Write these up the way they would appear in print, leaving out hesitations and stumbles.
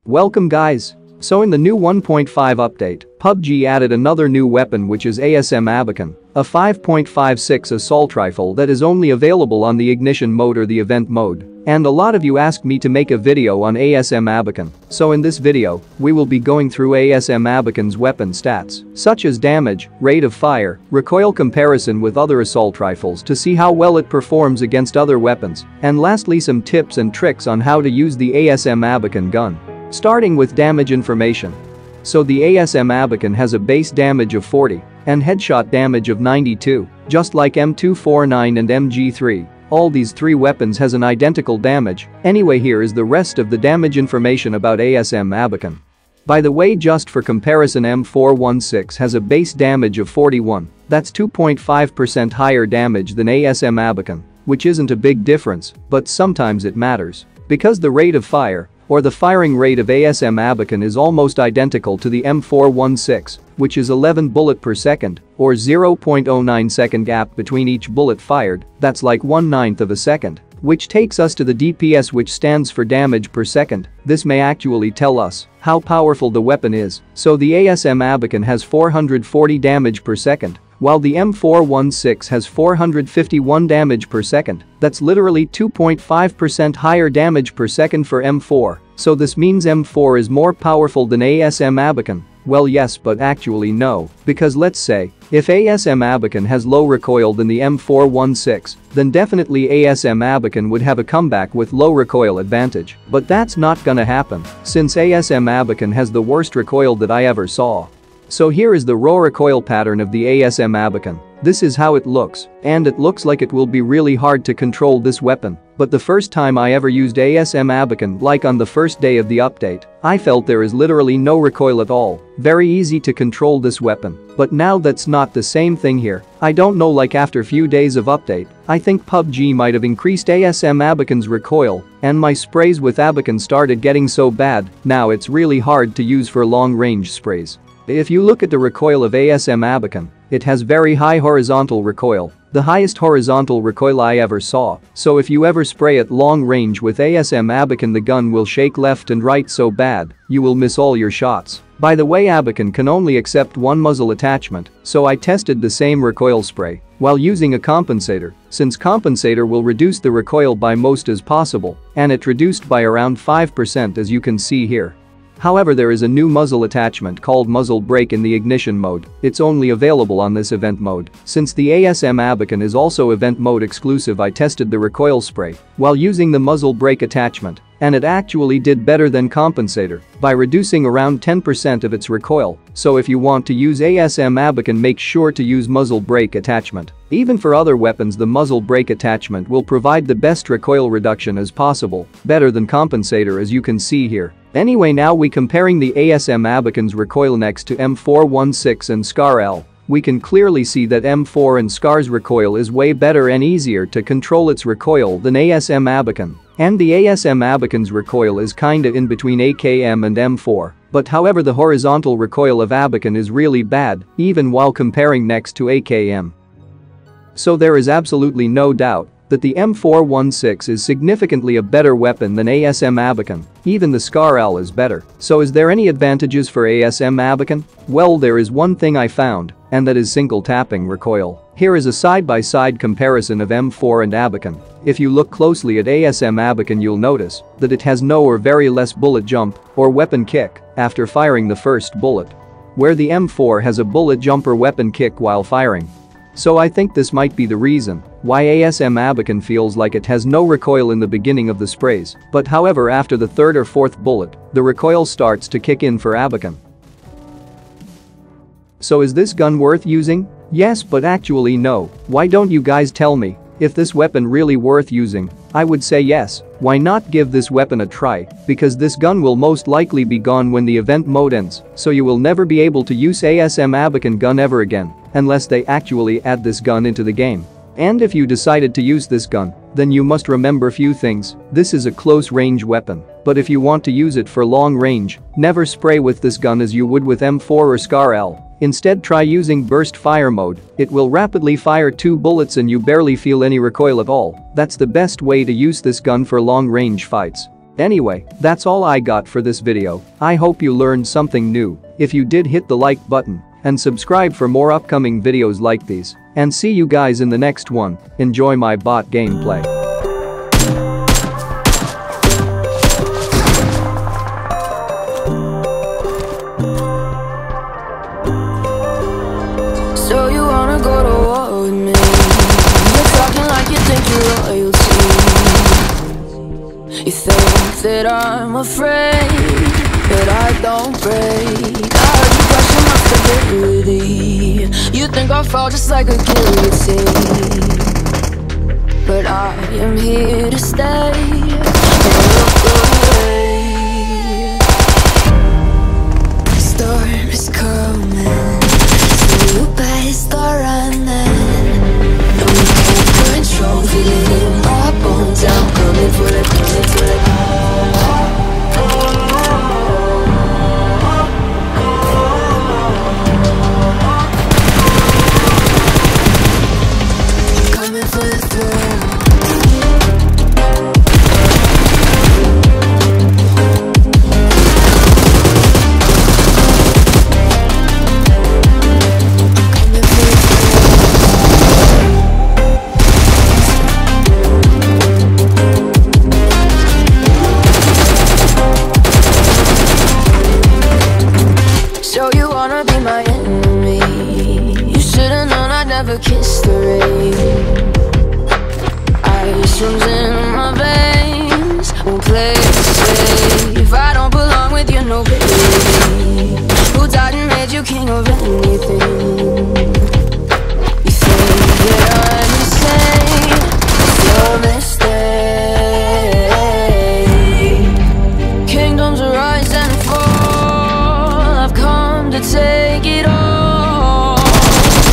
Welcome guys. So in the new 1.5 update, PUBG added another new weapon which is ASM Abakan, a 5.56 assault rifle that is only available on the ignition mode or the event mode. And a lot of you asked me to make a video on ASM Abakan. So in this video, we will be going through ASM Abakan's weapon stats, such as damage, rate of fire, recoil comparison with other assault rifles to see how well it performs against other weapons, and lastly some tips and tricks on how to use the ASM Abakan gun. Starting with damage information. So the ASM Abakan has a base damage of 40 and headshot damage of 92, just like M249 and MG3. All these three weapons has an identical damage. Anyway, here is the rest of the damage information about ASM Abakan. By the way, just for comparison, M416 has a base damage of 41, that's 2.5% higher damage than ASM Abakan, which isn't a big difference, but sometimes it matters. Because the rate of fire, or the firing rate of ASM Abakan is almost identical to the M416, which is 11 bullet per second, or 0.09 second gap between each bullet fired, that's like 1/9 of a second. Which takes us to the DPS, which stands for damage per second. This may actually tell us how powerful the weapon is. So the ASM Abakan has 440 damage per second, while the M416 has 451 damage per second. That's literally 2.5% higher damage per second for M4. So this means M4 is more powerful than ASM Abakan. Well, yes, but actually no, because let's say, if ASM Abakan has low recoil than the M416, then definitely ASM Abakan would have a comeback with low recoil advantage. But that's not gonna happen, since ASM Abakan has the worst recoil that I ever saw. So here is the raw recoil pattern of the ASM Abakan. This is how it looks, and it looks like it will be really hard to control this weapon. But the first time I ever used ASM Abakan, like on the first day of the update, I felt there is literally no recoil at all. Very easy to control this weapon. But now that's not the same thing here. I don't know, like after few days of update, I think PUBG might have increased ASM Abakan's recoil, and my sprays with Abakan started getting so bad, now it's really hard to use for long range sprays. If you look at the recoil of ASM Abakan, it has very high horizontal recoil, the highest horizontal recoil I ever saw. So if you ever spray at long range with ASM Abakan, the gun will shake left and right so bad, you will miss all your shots. By the way, Abakan can only accept one muzzle attachment, so I tested the same recoil spray while using a compensator, since compensator will reduce the recoil by most as possible, and it reduced by around 5% as you can see here. However, there is a new muzzle attachment called Muzzle Brake in the ignition mode. It's only available on this event mode. Since the ASM Abakan is also event mode exclusive, I tested the recoil spray while using the muzzle brake attachment, and it actually did better than compensator by reducing around 10% of its recoil. So if you want to use ASM Abakan, make sure to use muzzle brake attachment. Even for other weapons, the muzzle brake attachment will provide the best recoil reduction as possible, better than compensator as you can see here. Anyway, now we comparing the ASM Abakan's recoil next to M416 and SCAR L. We can clearly see that M4 and SCAR's recoil is way better and easier to control its recoil than ASM Abakan. And the ASM Abakan's recoil is kinda in between AKM and M4. But however, the horizontal recoil of Abakan is really bad, even while comparing next to AKM. So there is absolutely no doubt that the M416 is significantly a better weapon than ASM Abakan. Even the SCAR L is better. So is there any advantages for ASM Abakan? Well, there is one thing I found, and that is single tapping recoil. Here is a side-by-side comparison of M4 and Abakan. If you look closely at ASM Abakan, you'll notice that it has no or very less bullet jump or weapon kick after firing the first bullet, where the M4 has a bullet jump or weapon kick while firing. So I think this might be the reason why ASM Abakan feels like it has no recoil in the beginning of the sprays, but however, after the third or fourth bullet, the recoil starts to kick in for Abakan. So is this gun worth using? Yes, but actually no. Why don't you guys tell me? If this weapon really worth using, I would say yes. Why not give this weapon a try? Because this gun will most likely be gone when the event mode ends, so you will never be able to use ASM Abakan gun ever again, unless they actually add this gun into the game. And if you decided to use this gun, then you must remember few things. This is a close range weapon, but if you want to use it for long range, never spray with this gun as you would with M4 or SCAR L. Instead, try using burst fire mode. It will rapidly fire 2 bullets and you barely feel any recoil at all. That's the best way to use this gun for long range fights. Anyway, that's all I got for this video. I hope you learned something new. If you did, hit the like button and subscribe for more upcoming videos like these. And see you guys in the next one. Enjoy my bot gameplay. So you wanna go to war with me? You're talking like you think you're royalty. You think that I'm afraid, but I don't break. I heard you question my stability. You think I'll fall just like a guillotine, but I am here to stay. Don't look away. Storm is coming, so you better start running. No, you can't control, feel it in my bones. I'm coming for the, coming for the. Coming for the throne. So you wanna be my enemy? You should've known I'd never kiss the rain. Ice runs in my veins, won't play it safe. I don't belong with you, no baby. Who died and made you king of anything? You think that I'm insane? It's your mistake. Kingdoms rise and fall, I've come to take it all.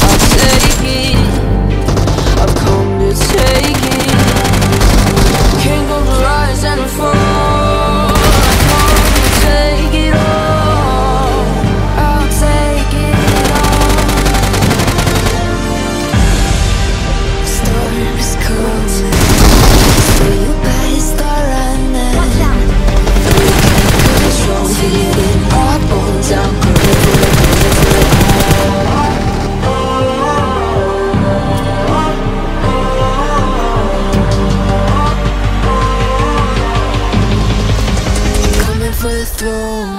I'll take it, I've come to take it. Kingdoms rise and fall, I've come to take it all. I'll take it all. Storm is coming, so you better start running. Watch out. You can't control, feel it in my bones. I'm coming for the, coming for the. Coming for the throne.